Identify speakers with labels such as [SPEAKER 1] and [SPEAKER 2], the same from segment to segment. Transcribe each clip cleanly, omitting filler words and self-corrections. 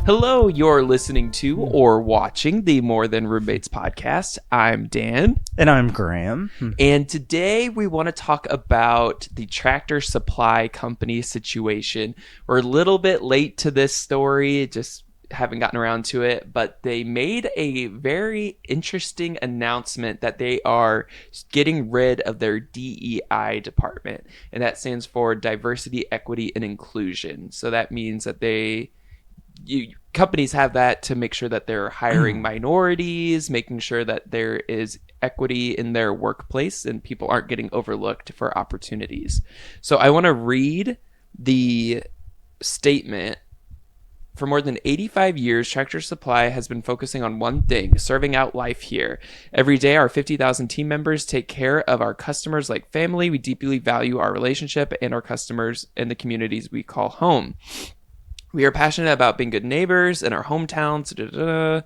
[SPEAKER 1] Hello, you're listening to or watching the More Than Roommates podcast. I'm Dan.
[SPEAKER 2] And I'm Graham.
[SPEAKER 1] And today we want to talk about the Tractor Supply Company situation. We're a little bit late to this story, just haven't gotten around to it, but they made a very interesting announcement that they are getting rid of their DEI department. And that stands for Diversity, Equity, and Inclusion. So that means that companies have that to make sure that they're hiring minorities, making sure that there is equity in their workplace and people aren't getting overlooked for opportunities. So I want to read the statement. For more than 85 years, Tractor Supply has been focusing on one thing, serving out life here. Every day, our 50,000 team members take care of our customers like family. We deeply value our relationship and our customers and the communities we call home. We are passionate about being good neighbors in our hometowns.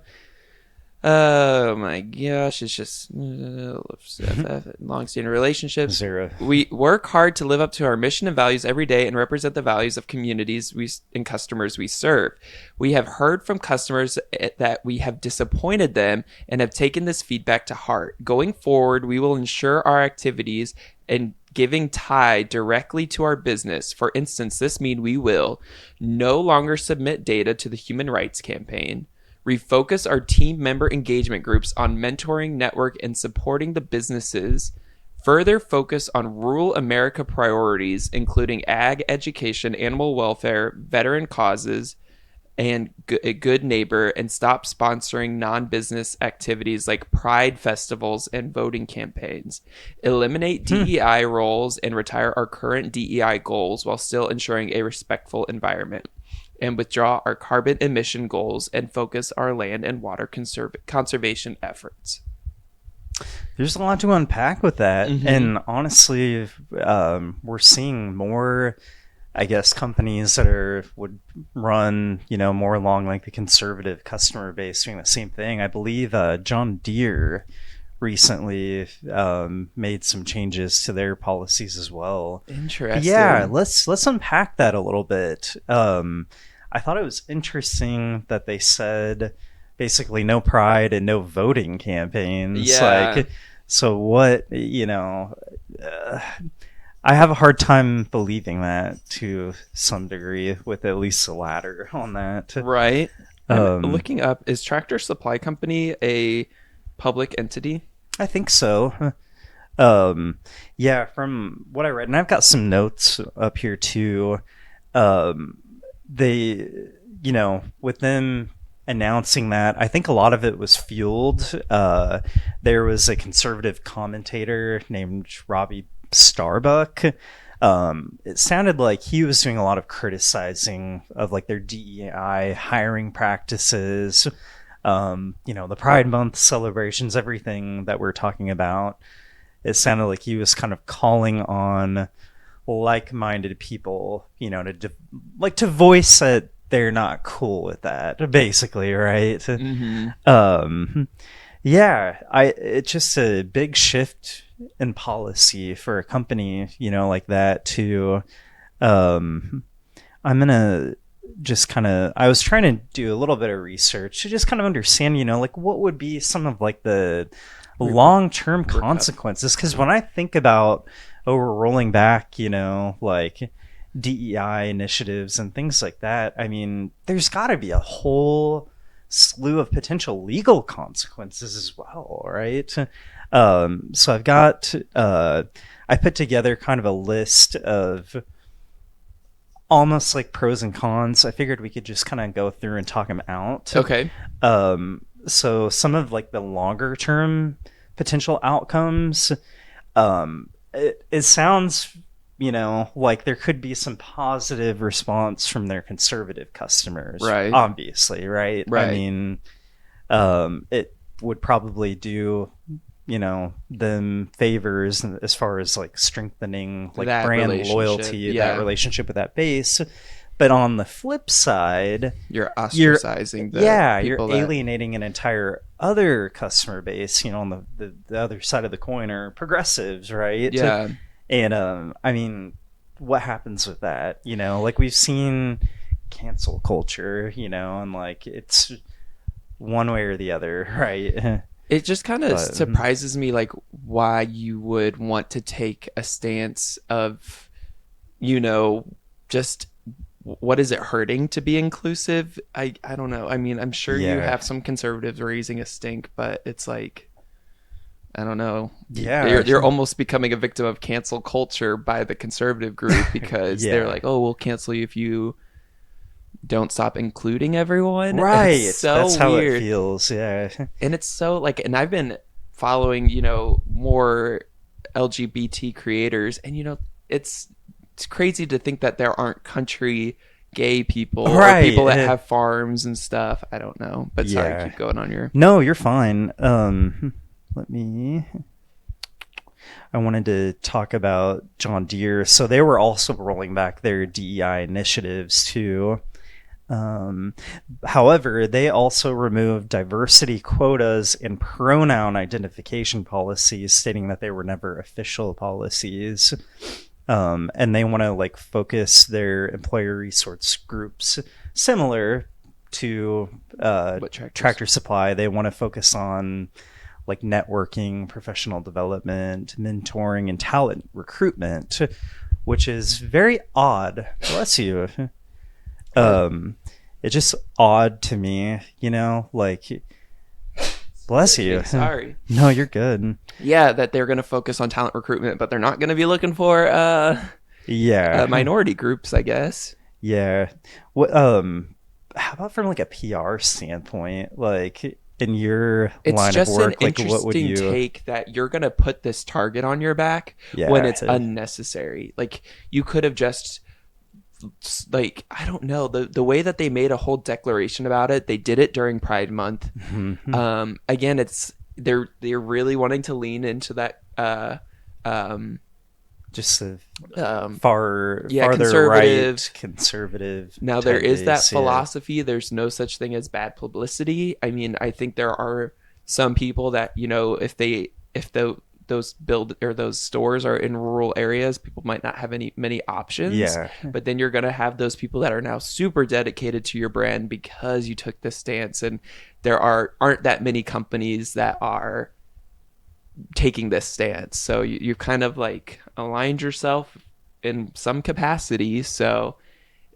[SPEAKER 1] Oh my gosh, it's just long-standing relationships.
[SPEAKER 2] Zero.
[SPEAKER 1] We work hard to live up to our mission and values every day and represent the values of communities and customers we serve. We have heard from customers that we have disappointed them and have taken this feedback to heart. Going forward, we will ensure our activities and giving tie directly to our business. For instance, this means we will no longer submit data to the Human Rights Campaign, refocus our team member engagement groups on mentoring, network, and supporting the businesses, further focus on rural America priorities, including ag, education, animal welfare, veteran causes, and a good neighbor, and stop sponsoring non-business activities like pride festivals and voting campaigns. Eliminate DEI roles and retire our current DEI goals while still ensuring a respectful environment. And withdraw our carbon emission goals and focus our land and water conservation efforts.
[SPEAKER 2] There's a lot to unpack with that. And honestly, we're seeing more, I guess, companies that would run, more along like the conservative customer base doing the same thing. I believe John Deere recently made some changes to their policies as well.
[SPEAKER 1] Interesting.
[SPEAKER 2] Yeah, let's unpack that a little bit. I thought it was interesting that they said basically no pride and no voting campaigns.
[SPEAKER 1] Yeah.
[SPEAKER 2] So what, I have a hard time believing that to some degree with at least the latter on that.
[SPEAKER 1] Right. I'm looking up, is Tractor Supply Company a public entity?
[SPEAKER 2] I think so. Yeah, from what I read, and I've got some notes up here too. They, with them announcing that, I think a lot of it was fueled. There was a conservative commentator named Robbie Starbuck. It sounded like he was doing a lot of criticizing of like their DEI hiring practices, the Pride Month celebrations, everything that we're talking about. It sounded like he was kind of calling on like-minded people, to voice that they're not cool with that, basically, right? Yeah, it's just a big shift in policy for a company, like that to, I'm gonna just I was trying to do a little bit of research to just kind of understand, what would be some of like the long-term consequences. Because when I think about rolling back, like DEI initiatives and things like that, I mean, there's got to be a whole slew of potential legal consequences as well, right? So I've got, I put together kind of a list of almost like pros and cons. I figured we could just kind of go through and talk them out.
[SPEAKER 1] Okay.
[SPEAKER 2] So some of like the longer term potential outcomes, it sounds, like there could be some positive response from their conservative customers,
[SPEAKER 1] right?
[SPEAKER 2] Obviously, right?
[SPEAKER 1] Right.
[SPEAKER 2] I mean, it would probably do, them favors as far as like strengthening like
[SPEAKER 1] that
[SPEAKER 2] brand loyalty, that relationship with that base. But on the flip side,
[SPEAKER 1] you're ostracizing
[SPEAKER 2] you're alienating an entire other customer base, on the other side of the coin are progressives, right?
[SPEAKER 1] Yeah.
[SPEAKER 2] And I mean, what happens with that? Like we've seen cancel culture, and like it's one way or the other, right?
[SPEAKER 1] It just kind of
[SPEAKER 2] But
[SPEAKER 1] surprises me, like, why you would want to take a stance of, you know, just what is it hurting to be inclusive? I don't know. I mean, I'm sure you
[SPEAKER 2] yeah,
[SPEAKER 1] have some conservatives raising a stink, but it's like, I don't know.
[SPEAKER 2] yeah,
[SPEAKER 1] You're almost becoming a victim of cancel culture by the conservative group because they're
[SPEAKER 2] yeah.
[SPEAKER 1] like, oh, we'll cancel you if you don't stop including everyone. It's
[SPEAKER 2] Right.
[SPEAKER 1] so
[SPEAKER 2] That's how it
[SPEAKER 1] weird.
[SPEAKER 2] feels. Yeah.
[SPEAKER 1] And it's so like, and I've been following, more LGBT creators, and it's crazy to think that there aren't country gay people or people that
[SPEAKER 2] Right.
[SPEAKER 1] have farms and stuff. I don't know, but sorry,
[SPEAKER 2] Yeah.
[SPEAKER 1] keep going on your.
[SPEAKER 2] No, you're fine. Let me. I wanted to talk about John Deere. So they were also rolling back their DEI initiatives too. Um, However, they also removed diversity quotas and pronoun identification policies, stating that they were never official policies. And they want to like focus their employer resource groups similar to
[SPEAKER 1] What tractors?
[SPEAKER 2] Tractor Supply. They want to focus on like networking, professional development, mentoring, and talent recruitment, which is very odd. Bless you. It's just odd to me, like, bless you.
[SPEAKER 1] Sorry.
[SPEAKER 2] No, you're good.
[SPEAKER 1] Yeah, that they're going to focus on talent recruitment, but they're not going to be looking for
[SPEAKER 2] Yeah.
[SPEAKER 1] minority groups, I guess.
[SPEAKER 2] Yeah. What how about from like a PR standpoint, like in your
[SPEAKER 1] It's
[SPEAKER 2] line of
[SPEAKER 1] just an
[SPEAKER 2] work, like what would
[SPEAKER 1] interesting
[SPEAKER 2] you
[SPEAKER 1] take that you're going to put this target on your back when
[SPEAKER 2] yeah.
[SPEAKER 1] it's unnecessary. Like, you could have just, like, I don't know, the way that they made a whole declaration about it. They did it during Pride Month. Again, it's they're really wanting to lean into that um
[SPEAKER 2] Just a
[SPEAKER 1] um
[SPEAKER 2] farther
[SPEAKER 1] conservative.
[SPEAKER 2] right conservative
[SPEAKER 1] Now, there
[SPEAKER 2] type
[SPEAKER 1] is that
[SPEAKER 2] base, yeah.
[SPEAKER 1] philosophy. There's no such thing as bad publicity. I mean, I think there are some people that, if those stores are in rural areas, people might not have many options.
[SPEAKER 2] Yeah.
[SPEAKER 1] But then you're going to have those people that are now super dedicated to your brand because you took this stance, and there aren't that many companies that are taking this stance. So you've kind of like aligned yourself in some capacity. So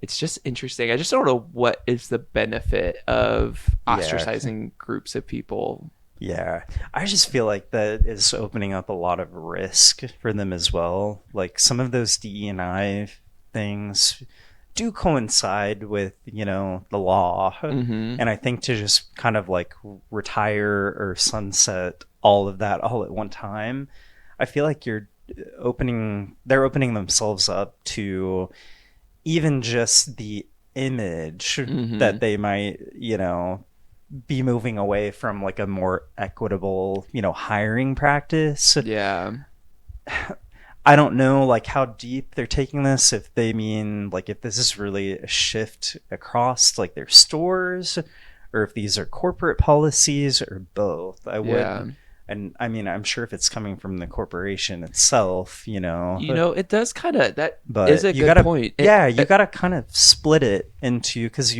[SPEAKER 1] it's just interesting. I just don't know what is the benefit of
[SPEAKER 2] Yeah.
[SPEAKER 1] ostracizing groups of people.
[SPEAKER 2] Yeah, I just feel like that is opening up a lot of risk for them as well. Like some of those DE&I things do coincide with, the law.
[SPEAKER 1] Mm-hmm.
[SPEAKER 2] And I think to just kind of like retire or sunset all of that all at one time, I feel like they're opening themselves up to even just the image
[SPEAKER 1] Mm-hmm.
[SPEAKER 2] that they might, be moving away from like a more equitable, hiring practice.
[SPEAKER 1] Yeah.
[SPEAKER 2] I don't know like how deep they're taking this, if they mean like if this is really a shift across like their stores, or if these are corporate policies, or both.
[SPEAKER 1] Yeah.
[SPEAKER 2] And I mean, I'm sure if it's coming from the corporation itself,
[SPEAKER 1] It does kind of, that
[SPEAKER 2] but
[SPEAKER 1] is a
[SPEAKER 2] you
[SPEAKER 1] good
[SPEAKER 2] gotta,
[SPEAKER 1] point.
[SPEAKER 2] yeah, you gotta kind of split it into, because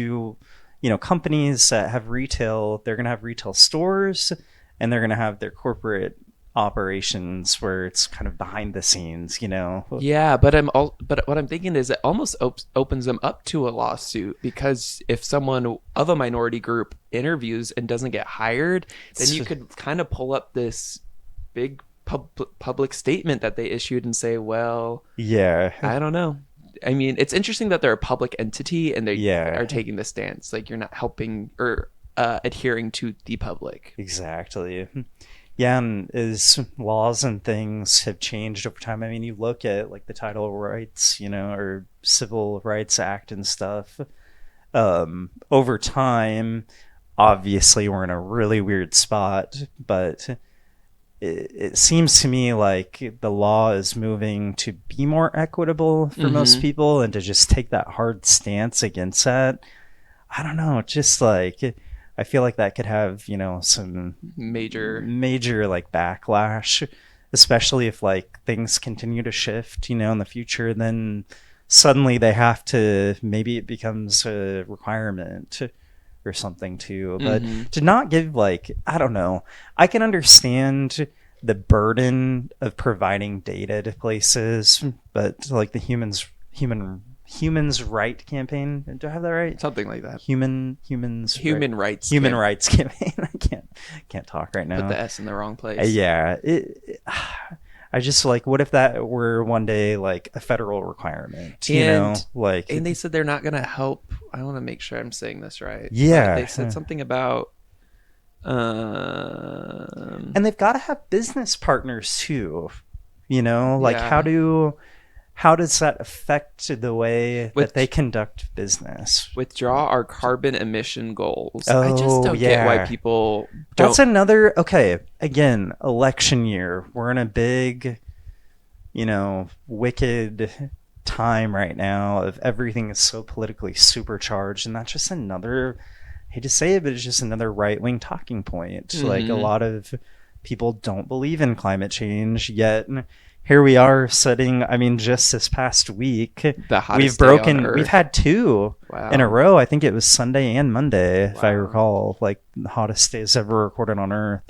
[SPEAKER 2] companies that have retail, they're gonna have retail stores, and they're gonna have their corporate operations where it's kind of behind the scenes.
[SPEAKER 1] Yeah, but what I'm thinking is it almost opens them up to a lawsuit, because if someone of a minority group interviews and doesn't get hired, then you could kind of pull up this big public statement that they issued and say, well,
[SPEAKER 2] Yeah.
[SPEAKER 1] I don't know. I mean, it's interesting that they're a public entity and they
[SPEAKER 2] Yeah.
[SPEAKER 1] are taking the stance. Like, you're not helping or adhering to the public.
[SPEAKER 2] Exactly. Yeah, and as laws and things have changed over time, I mean, you look at like the Title Rights, or Civil Rights Act and stuff. Over time, obviously, we're in a really weird spot, but it seems to me like the law is moving to be more equitable for most people, and to just take that hard stance against that. I don't know, just like I feel like that could have, some
[SPEAKER 1] Major.
[SPEAKER 2] like backlash, especially if like things continue to shift, in the future. Then suddenly they have to, maybe it becomes a requirement or something too. But to not give, like, I don't know, I can understand the burden of providing data to places, but like the humans right campaign, do I have that right?
[SPEAKER 1] Something like that.
[SPEAKER 2] Human rights campaign. I can't talk right now.
[SPEAKER 1] Put the S in the wrong place.
[SPEAKER 2] Yeah, I just, like, what if that were one day like a federal requirement? Like,
[SPEAKER 1] and they said they're not going to help. I want to make sure I'm saying this right.
[SPEAKER 2] Yeah,
[SPEAKER 1] they said something about.
[SPEAKER 2] And they've got to have business partners too. Like,
[SPEAKER 1] Yeah.
[SPEAKER 2] how does that affect the way that they conduct business?
[SPEAKER 1] Withdraw our carbon emission goals.
[SPEAKER 2] Oh,
[SPEAKER 1] I just don't get why
[SPEAKER 2] yeah.
[SPEAKER 1] people don't.
[SPEAKER 2] That's another, okay, again, election year. We're in a big, wicked time right now of everything is so politically supercharged, and that's just another, I hate to say it, but it's just another right-wing talking point. Like, a lot of people don't believe in climate change, yet here we are setting, I mean, just this past week,
[SPEAKER 1] The hottest day on Earth.
[SPEAKER 2] we've had two in a row. I think it was Sunday and Monday, if I recall, like the hottest days ever recorded on Earth.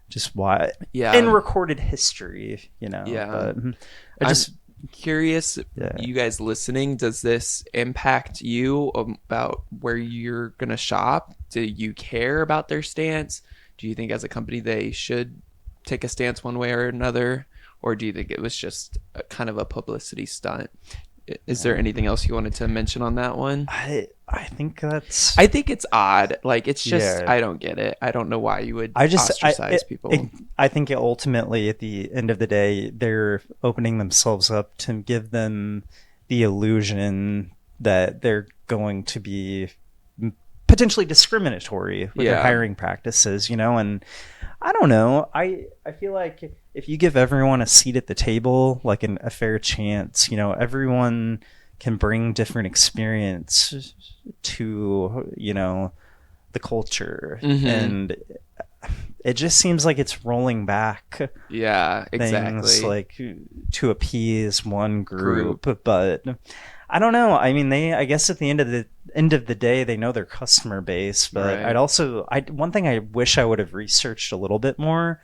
[SPEAKER 2] Just why?
[SPEAKER 1] Yeah.
[SPEAKER 2] In recorded history,
[SPEAKER 1] Yeah.
[SPEAKER 2] But
[SPEAKER 1] I'm curious, you guys listening, does this impact you about where you're going to shop? Do you care about their stance? Do you think as a company they should take a stance one way or another? Or do you think it was just kind of a publicity stunt? Is there anything else you wanted to mention on that one?
[SPEAKER 2] I think
[SPEAKER 1] I think it's odd. Like, it's just, I don't get it. I don't know why you would ostracize people.
[SPEAKER 2] I think ultimately, at the end of the day, they're opening themselves up to give them the illusion that they're going to be potentially discriminatory with their hiring practices, and I don't know. I feel like if you give everyone a seat at the table, like a fair chance, everyone can bring different experience to, the culture. And it just seems like it's rolling back.
[SPEAKER 1] Yeah, exactly.
[SPEAKER 2] Things, like, to appease one group. But I don't know. I mean, I guess at the end of the day, they know their customer base. But one thing I wish I would have researched a little bit more.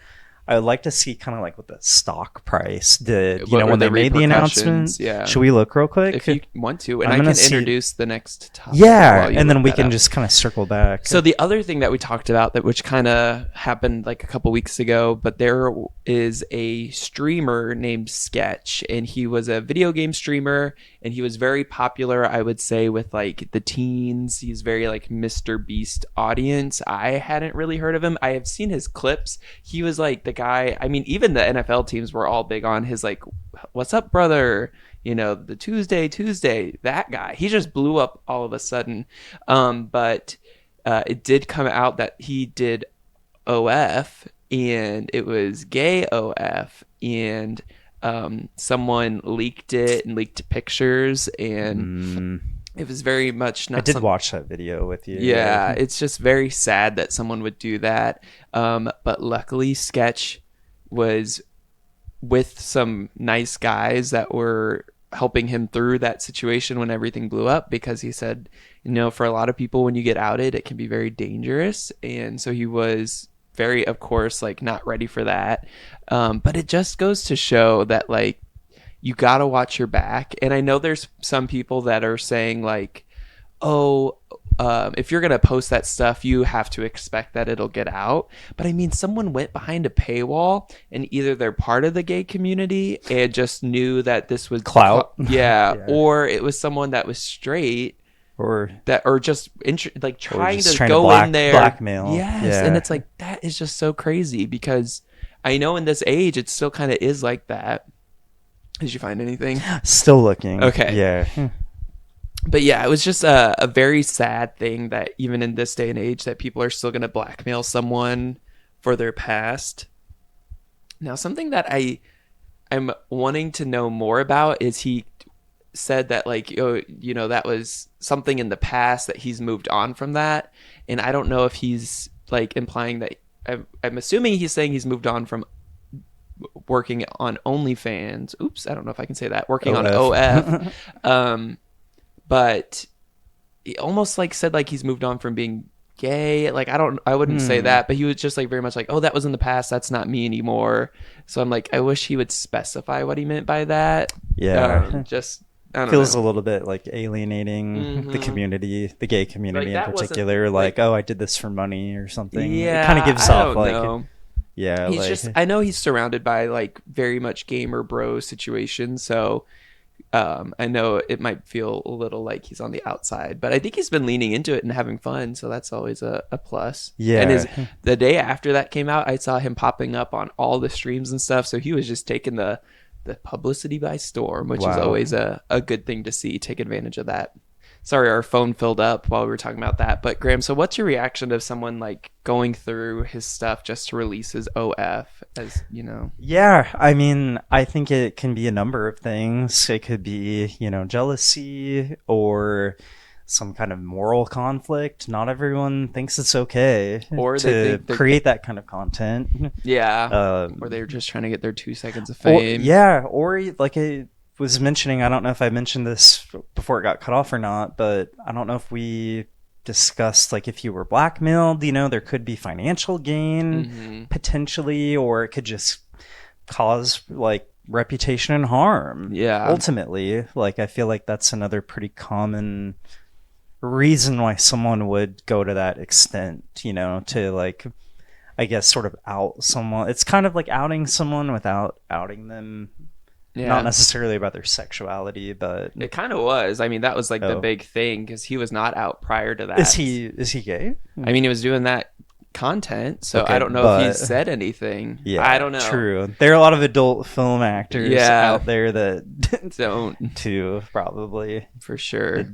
[SPEAKER 2] I would like to see kind of like what the stock price did, when they made the announcement.
[SPEAKER 1] Yeah.
[SPEAKER 2] Should we look real quick?
[SPEAKER 1] If you want to, and I can introduce the next topic.
[SPEAKER 2] Yeah, and then we can just kind of circle back.
[SPEAKER 1] So the other thing that we talked about, which kind of happened like a couple weeks ago, but there is a streamer named Sketch, and he was a video game streamer, and he was very popular, I would say, with like the teens. He's very like Mr. Beast audience. I hadn't really heard of him. I have seen his clips. He was like the guy, I mean, even the NFL teams were all big on his like, what's up, brother? The Tuesday, that guy. He just blew up all of a sudden. But it did come out that he did OF, and it was gay OF, and someone leaked it and leaked pictures, and it was very much not.
[SPEAKER 2] I did watch that video with you.
[SPEAKER 1] Yeah, it's just very sad that someone would do that. But luckily, Sketch was with some nice guys that were helping him through that situation when everything blew up, because he said, for a lot of people, when you get outed, it can be very dangerous. And so he was very, of course, like, not ready for that. But it just goes to show that, like, you got to watch your back. And I know there's some people that are saying like, if you're going to post that stuff, you have to expect that it'll get out. But I mean, someone went behind a paywall, and either they're part of the gay community and just knew that this was
[SPEAKER 2] clout.
[SPEAKER 1] Yeah. Or it was someone that was straight,
[SPEAKER 2] or
[SPEAKER 1] just trying
[SPEAKER 2] just
[SPEAKER 1] to go in there.
[SPEAKER 2] Blackmail.
[SPEAKER 1] Yes. Yeah. And it's like, that is just so crazy, because I know in this age, it still kind of is like that. Did you find anything?
[SPEAKER 2] Still looking.
[SPEAKER 1] Okay.
[SPEAKER 2] Yeah.
[SPEAKER 1] But yeah, it was just a very sad thing that even in this day and age that people are still going to blackmail someone for their past. Now, something that I'm wanting to know more about is he said that like, that was something in the past, that he's moved on from that. And I don't know if he's like implying that, I'm assuming he's saying he's moved on from working on OnlyFans. Oops, I don't know if I can say that. Working on
[SPEAKER 2] OF.
[SPEAKER 1] OF. But he almost like said like he's moved on from being gay. Like I wouldn't say that, but he was just like very much like, oh, that was in the past, that's not me anymore. So I'm like, I wish he would specify what he meant by that. Just I don't
[SPEAKER 2] feels
[SPEAKER 1] know.
[SPEAKER 2] a little bit like alienating the community, the gay community
[SPEAKER 1] Like,
[SPEAKER 2] in
[SPEAKER 1] that
[SPEAKER 2] particular. Like, oh, I did this for money or something.
[SPEAKER 1] Yeah,
[SPEAKER 2] it kind of gives
[SPEAKER 1] I
[SPEAKER 2] off
[SPEAKER 1] don't
[SPEAKER 2] like
[SPEAKER 1] know.
[SPEAKER 2] yeah,
[SPEAKER 1] He's
[SPEAKER 2] like
[SPEAKER 1] just I know he's surrounded by like very much gamer bro situations, so I know it might feel a little like he's on the outside, but I think he's been leaning into it and having fun, so that's always a plus.
[SPEAKER 2] Yeah.
[SPEAKER 1] And the day after that came out, I saw him popping up on all the streams and stuff, so he was just taking the publicity by storm, which is always a good thing to see. Take advantage of that. Sorry, our phone filled up while we were talking about that. But Graham, so what's your reaction to someone like going through his stuff just to release his OF, as you know?
[SPEAKER 2] Yeah, I mean, I think it can be a number of things. It could be, jealousy or some kind of moral conflict. Not everyone thinks it's okay
[SPEAKER 1] Or
[SPEAKER 2] to
[SPEAKER 1] they think
[SPEAKER 2] create that kind of content.
[SPEAKER 1] Yeah. Or they're just trying to get their 2 seconds of fame.
[SPEAKER 2] Or like I was mentioning, I don't know if I mentioned this before it got cut off or not, but I don't know if we discussed like if you were blackmailed, there could be financial gain potentially, or it could just cause like reputation and harm.
[SPEAKER 1] Yeah.
[SPEAKER 2] Ultimately, like I feel like that's another pretty common reason why someone would go to that extent, to like, I guess, sort of out someone. It's kind of like outing someone without outing them. Yeah. Not necessarily about their sexuality, but
[SPEAKER 1] it kind of was. I mean, that was like the big thing because he was not out prior to that.
[SPEAKER 2] Is he gay?
[SPEAKER 1] I mean, he was doing that content, so I don't know if he said anything. Yeah, I don't know.
[SPEAKER 2] True. There are a lot of adult film actors out there that
[SPEAKER 1] don't
[SPEAKER 2] too, probably
[SPEAKER 1] for sure.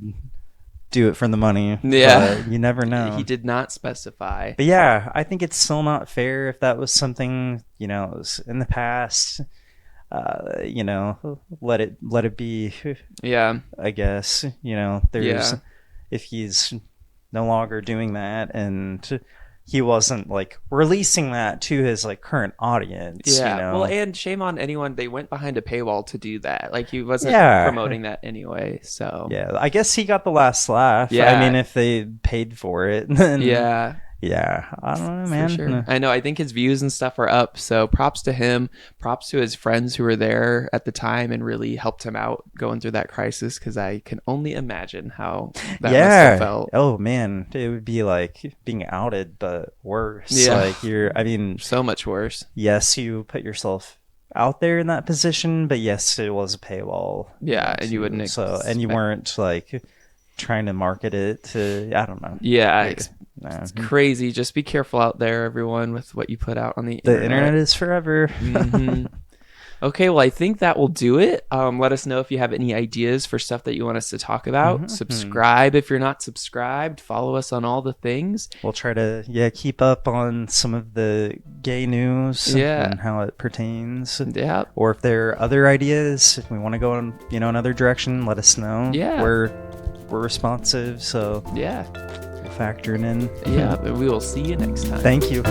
[SPEAKER 2] Do it for the money.
[SPEAKER 1] Yeah,
[SPEAKER 2] but you never know.
[SPEAKER 1] He did not specify.
[SPEAKER 2] But yeah, I think it's still not fair if that was something it was in the past. Let it be.
[SPEAKER 1] Yeah,
[SPEAKER 2] I guess there's if he's no longer doing that and he wasn't like releasing that to his like current audience.
[SPEAKER 1] Yeah, well, and shame on anyone. They went behind a paywall to do that. Like he wasn't promoting that anyway. So
[SPEAKER 2] yeah, I guess he got the last laugh. Yeah, I mean, if they paid for it, then yeah, I don't know, man.
[SPEAKER 1] For sure. I know. I think his views and stuff are up. So props to him. Props to his friends who were there at the time and really helped him out going through that crisis. Because I can only imagine how that must have felt.
[SPEAKER 2] Oh man, it would be like being outed, but worse.
[SPEAKER 1] Yeah.
[SPEAKER 2] Like
[SPEAKER 1] so much worse.
[SPEAKER 2] Yes, you put yourself out there in that position, but yes, it was a paywall. Yeah,
[SPEAKER 1] and you wouldn't.
[SPEAKER 2] And you weren't like trying to market it to. I don't know.
[SPEAKER 1] Yeah. It's crazy. Just be careful out there, everyone, with what you put out on the internet.
[SPEAKER 2] The internet is forever.
[SPEAKER 1] Okay, well, I think that will do it. Let us know if you have any ideas for stuff that you want us to talk about. Subscribe if you're not subscribed. Follow us on all the things.
[SPEAKER 2] We'll try to keep up on some of the gay news and how it pertains.
[SPEAKER 1] Yeah.
[SPEAKER 2] Or if there are other ideas, if we want to go in another direction, let us know.
[SPEAKER 1] Yeah.
[SPEAKER 2] We're responsive, so
[SPEAKER 1] yeah.
[SPEAKER 2] Factoring in.
[SPEAKER 1] Yeah, we will see you next time.
[SPEAKER 2] Thank you.